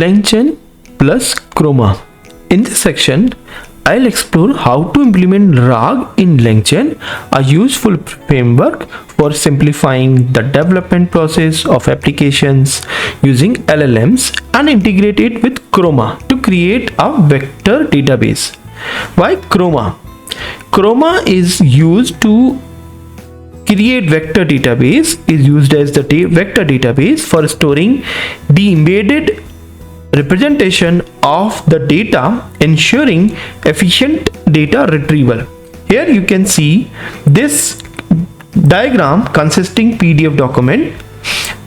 LangChain plus Chroma. In this section, I'll explore how to implement RAG in LangChain, a useful framework for simplifying the development process of applications using LLMs, and integrate it with Chroma to create a vector database. Why Chroma? Chroma is used to create vector database, is used as the vector database for storing the embedded representation of the data, ensuring efficient data retrieval. Here you can see this diagram consisting PDF document.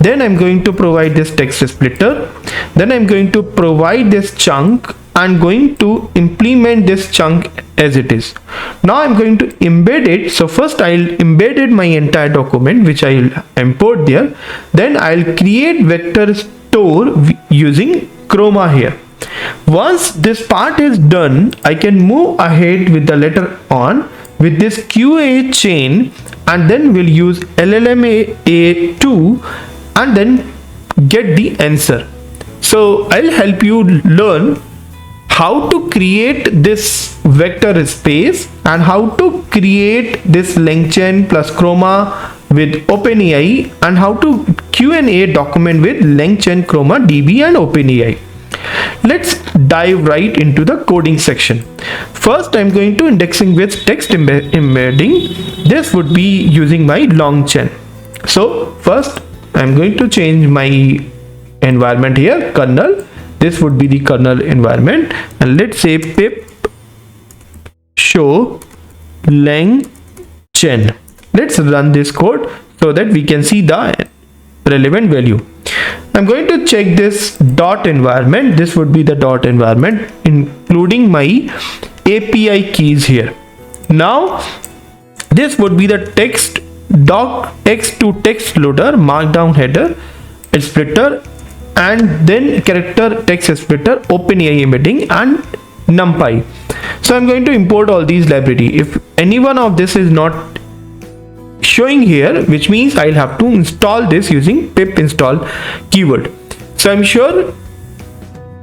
Then I'm going to provide this text splitter. Then I'm going to provide this chunk and going to implement this chunk as it is. Now I'm going to embed it. So first I'll embed my entire document, which I'll import there. Then I'll create vector store using Chroma here. Once this part is done, I can move ahead with the later on with this QA chain, and then we'll use LLMA2 and then get the answer. So I'll help you learn how to create this vector space and how to create this LangChain plus Chroma with OpenAI, and how to Q&A document with LangChain, Chroma, DB and OpenAI. Let's dive right into the coding section. First, I'm going to indexing with text embedding. This would be using my LangChain. So first, I'm going to change my environment here, kernel. This would be the kernel environment, and let's say pip show LangChain. Let's run this code so that we can see the relevant value. I'm going to check this dot environment. This would be the dot environment, including my API keys here. Now this would be the text to text loader, markdown header, splitter, and then character text splitter, OpenAI embedding and NumPy. So I'm going to import all these library. If any one of this is not showing here, which means I'll have to install this using pip install keyword. So I'm sure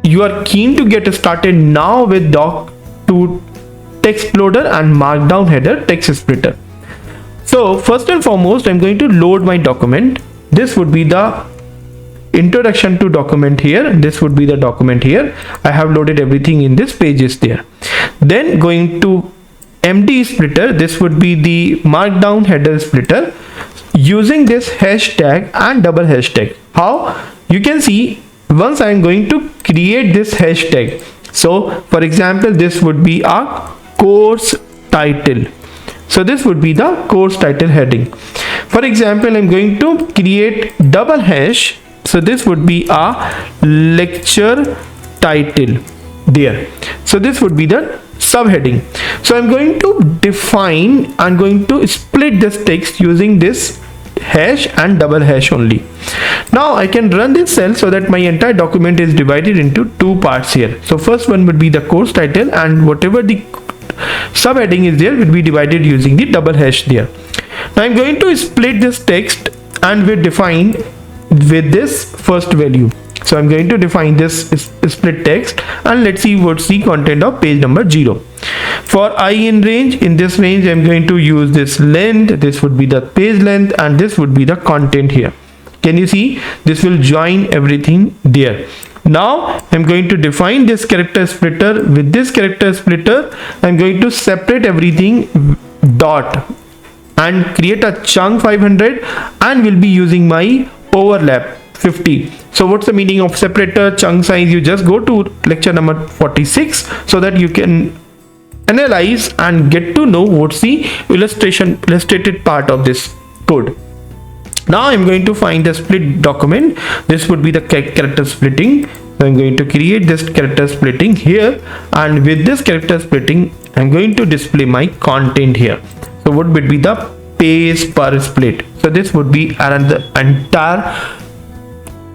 you are keen to get started now with doc to text loader and markdown header text splitter. So first and foremost, I'm going to load my document. This would be the introduction to document here. This would be the document here. I have loaded everything in this pages there. Then going to MD splitter, this would be the markdown header splitter using this hashtag and double hashtag. How? You can see once I'm going to create this hashtag. So for example, this would be a course title. So this would be the course title heading. For example, I'm going to create double hash. So this would be a lecture title there. So this would be the subheading. So I'm going to define, I'm going to split this text using this hash and double hash only. Now I can run this cell so that my entire document is divided into two parts here. So first one would be the course title, and whatever the subheading is there will be divided using the double hash there. Now I'm going to split this text and we define with this first value. So I'm going to define this split text, and let's see what's the content of page number 0. For I in range, in this range I'm going to use this length. This would be the page length, and this would be the content here. Can you see? This will join everything there. Now I'm going to define this character splitter. With this character splitter, I'm going to separate everything dot and create a chunk 500, and will be using my overlap 50. So what's the meaning of separator chunk size? You just go to lecture number 46 so that you can analyze and get to know what's the illustrated part of this code. Now I'm going to find the split document. This would be the character splitting. So I'm going to create this character splitting here, and with this character splitting I'm going to display my content here. So what would be the page per split? So this would be another entire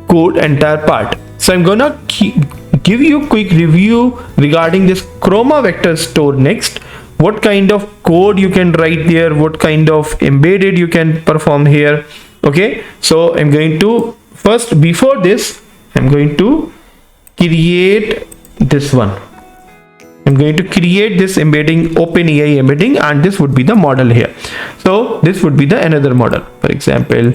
code, entire part. So I'm gonna give you a quick review regarding this Chroma vector store next. What kind of code you can write there, what kind of embedded you can perform here. Okay, so I'm going to first, before this, I'm going to create this one. I'm going to create this embedding, OpenAI embedding, and this would be the model here. So this would be the another model. For example,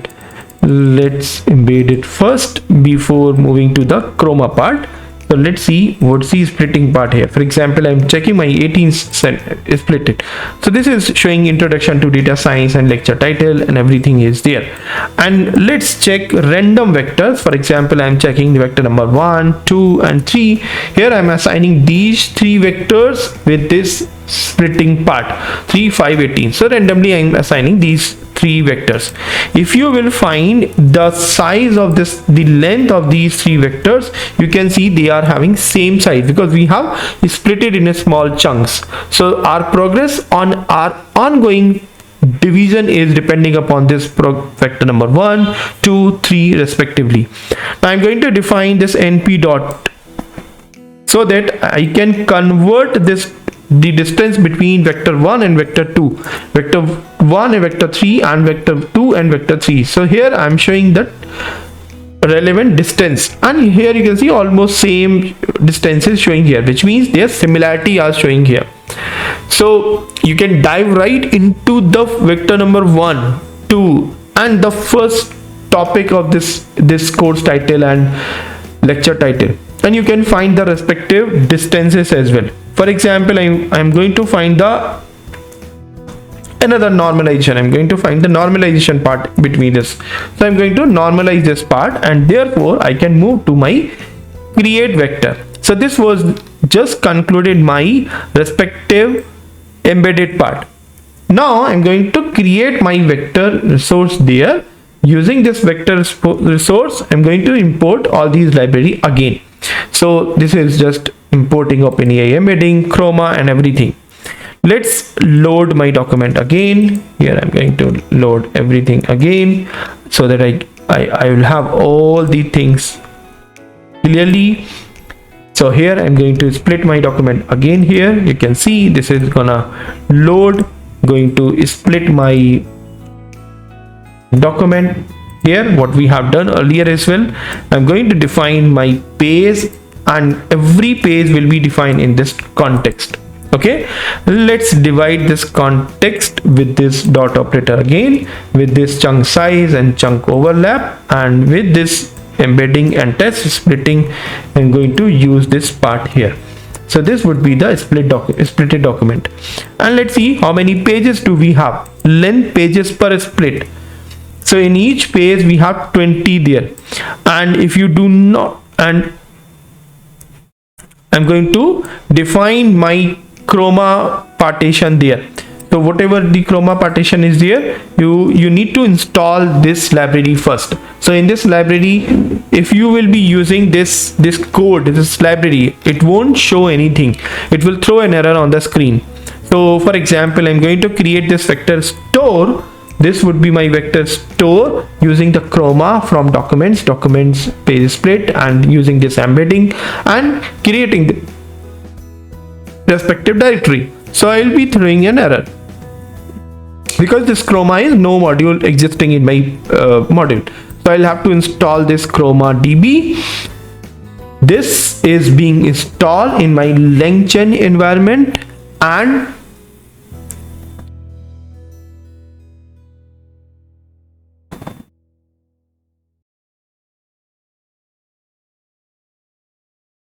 let's embed it first before moving to the chroma part. So let's see what's the splitting part here. For example, I'm checking my 18 split it. So this is showing introduction to data science and lecture title, and everything is there. And let's check random vectors. For example, I'm checking the vector number 1, 2, and 3. Here I'm assigning these 3 vectors with this splitting part 3, 5, 18. So randomly I'm assigning these 3 vectors. If you will find the size of this, the length of these 3 vectors, you can see they are having same size because we have split it in a small chunks. So our progress on our ongoing division is depending upon this vector number 1, 2, 3 respectively. Now I'm going to define this np dot so that I can convert this, the distance between vector 1 and vector 2, vector 1 and vector 3, and vector 2 and vector 3. So here I'm showing that relevant distance, and here you can see almost same distances showing here, which means their similarity are showing here. So you can dive right into the vector number 1, 2, and the first topic of this course title and lecture title, and you can find the respective distances as well. For example, I'm going to find the another normalization. I'm going to find the normalization part between this. So I'm going to normalize this part, and therefore I can move to my create vector. So this was just concluded my respective embedded part. Now I'm going to create my vector resource there. Using this vector resource, I'm going to import all these library again. So this is just importing OpenAI embedding, chroma, and everything. Let's load my document again. Here I'm going to load everything again so that I will have all the things clearly. So here I'm going to split my document again. Here you can see this is gonna load, going to split my document. Here what we have done earlier as well, I'm going to define my page, and every page will be defined in this context. Okay, let's divide this context with this dot operator again, with this chunk size and chunk overlap, and with this embedding and test splitting. I'm going to use this part here. So this would be the splitted document, and let's see how many pages do we have. Length pages per split. So in each page we have 20 there, and if you do not, and I'm going to define my chroma partition there. So whatever the chroma partition is there, you need to install this library first. So in this library, if you will be using this code, this library, it won't show anything. It will throw an error on the screen. So for example, I'm going to create this vector store. This would be my vector store using the chroma from documents page split, and using this embedding and creating the respective directory. So I will be throwing an error because this chroma is no module existing in my module. So I'll have to install this chroma db. This is being installed in my LangChain environment, and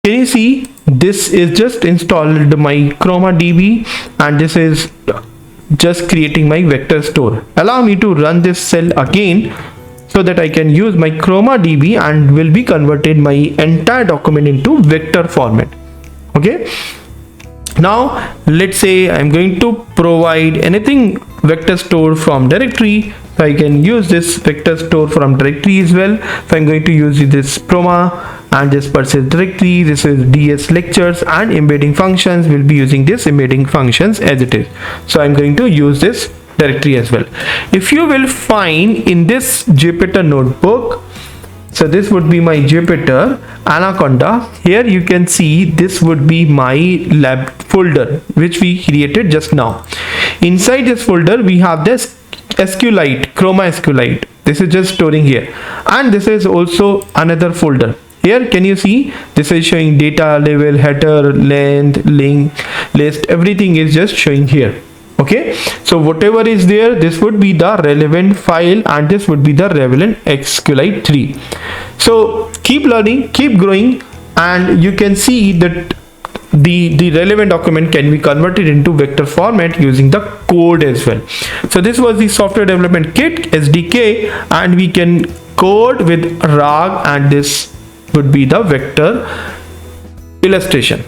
can you see this is just installed my chroma db, and this is just creating my vector store. Allow me to run this cell again so that I can use my chroma db and will be converted my entire document into vector format. Okay, now let's say I'm going to provide anything vector store from directory. So I can use this vector store from directory as well. So I'm going to use this chroma and this persist directory. This is ds lectures, and embedding functions will be using this embedding functions as it is. So I'm going to use this directory as well. If you will find in this Jupyter notebook, so this would be my Jupyter Anaconda. Here you can see this would be my lab folder which we created just now. Inside this folder we have this SQLite, chroma SQLite. This is just storing here, and this is also another folder. Here can you see this is showing data, level, header, length, link, list, everything is just showing here. Okay, so whatever is there, this would be the relevant file and this would be the relevant SQLite tree. So keep learning, keep growing, and you can see that the relevant document can be converted into vector format using the code as well. So this was the software development kit SDK, and we can code with RAG, and this would be the vector illustration.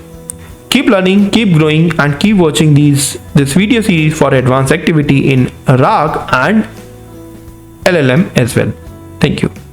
Keep learning, keep growing, and keep watching this video series for advanced activity in RAG and LLM as well. Thank you.